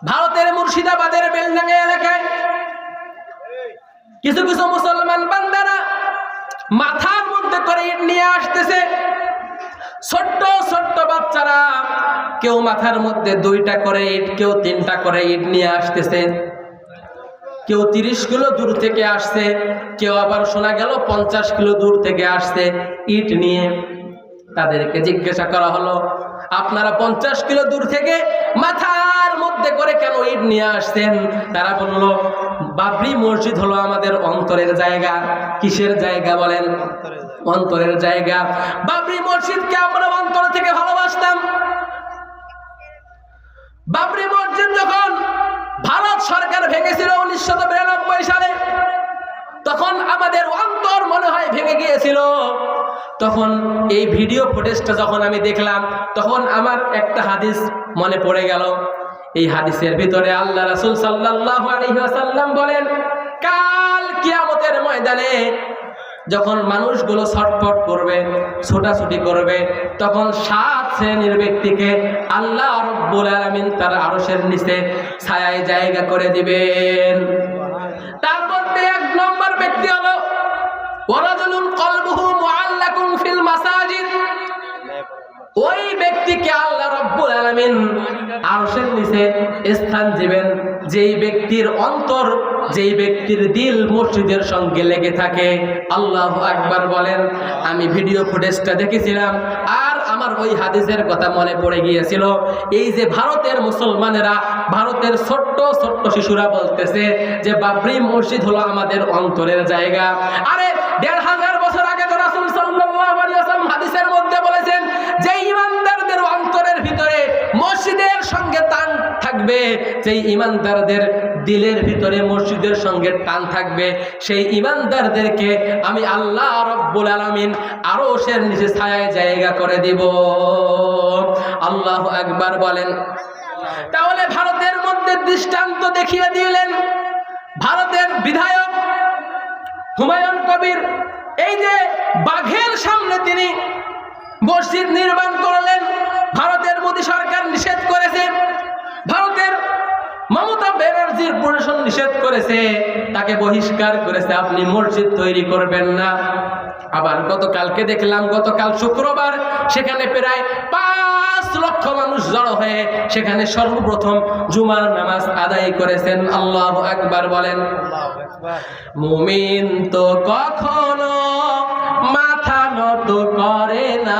ভারতের মুর্শিদাবাদের বেলডাঙ্গা এলাকায় কিছু কিছু মুসলমান বান্দারা মাথার মধ্যে করে ইট নিয়ে আসতেছে। ছোট্ট ছোট্ট বাচ্চারা কেউ মাথার মধ্যে 2টা করে ইট, কেউ 3টা করে ইট নিয়ে আসতেছে। কেউ 30 কিলো দূর থেকে আসছে, কেউ আবার শোনা গেল 50 কিলো দূর থেকে আসছে ইট নিয়ে। তাদেরকে জিজ্ঞাসা করা হলো, আপনারা 50 কিলো দূর থেকে মাথার মধ্যে করে কেন ইট নিয়ে আসছেন? তারা বলল, বাবরি মসজিদ হলো আমাদের অন্তরের জায়গা। কিসের জায়গা বলেন? অন্তরের জায়গা। বাবরি মসজিদকে আমরা অন্তর থেকে ভালোবাসতাম। বাবরি মসজিদ যখন ভারত সরকার ভেঙেছিল 1992 সালে, তখন আমাদের অন্তর মনে হয় ভেঙে গিয়েছিল। তখন এই ভিডিও ফুটেজটা যখন আমি দেখলাম, তখন আমার একটা হাদিস মনে পড়ে গেল। এই হাদিসের ভিতরে আল্লাহ রাসূল সাল্লাল্লাহু আলাইহি ওয়াসাল্লাম বলেন, কাল কিয়ামতের ময়দানে যখন মানুষগুলো ছটফট করবে, ছোটাছুটি করবে, তখন 7 শ্রেণীর ব্যক্তিকে আল্লাহ রাব্বুল আলামিন তার আরশের নিচে ছায়ায় জায়গা করে দিবেন। তার মধ্যে 1 নম্বর ব্যক্তি হলো ওয়ারাজুলুন কলবুহু মুআল্লাকুন ফিল মাসাজিদ। ওই ব্যক্তিকে আল্লাহ রাব্বুল আলামিন আরশের নিচে স্থান দিবেন যেই ব্যক্তির অন্তর, যেই ব্যক্তির দিল মসজিদের সঙ্গে লেগে থাকে। আল্লাহু আকবার বলেন। আমি ভিডিও ফুটেজটা দেখেছিলাম আর আমার ওই হাদিসের কথা মনে পড়ে গিয়েছিল। এই যে ভারতের মুসলমানেরা, ভারতের ছোট্ট ছোট্ট শিশুরা বলতেছে যে বাবরি মসজিদ হলো আমাদের অন্তরের জায়গা। আরে 1500 বছর আগে তো রাসূল সাল্লাল্লাহু আলাইহি ওয়াসাল্লাম হাদিসের মধ্যে বলেছেন যে ঈমানদারদের অন্তরের ভিতরে মসজিদের সঙ্গে টান থাকবে, যেই ঈমানদারদের দিলের ভিতরে মসজিদের সঙ্গে টান থাকবে, সেই ঈমানদারদেরকে আমি আল্লাহ রাব্বুল আলামিন আরশের নিচে ছায়ায় জায়গা করে দিব। আল্লাহু আকবার বলেন। তাহলে ভারতের মধ্যে দৃষ্টান্ত দেখিয়ে দিলেন ভারতের বিধায়ক হুমায়ুন কবির। এই যে বাঘের সামনে তিনি মসজিদ নির্মাণ করলেন, ভারতের মোদী সরকার নিষেধ করেছে, ভারতের মমতা ব্যানার্জির প্রশাসন নিষেধ করেছে, তাকে বহিষ্কার করেছে, আপনি মসজিদ তৈরি করবেন না। আবার গতকালকে দেখলাম, গতকাল শুক্রবার, সেখানে প্রায় 5 লক্ষ মানুষ জড়ো হয়ে সেখানে সর্বপ্রথম জুমার নামাজ আদায় করেছেন। আল্লাহু আকবার বলেন। মুমিন তো কখনো মাথা নত করে না।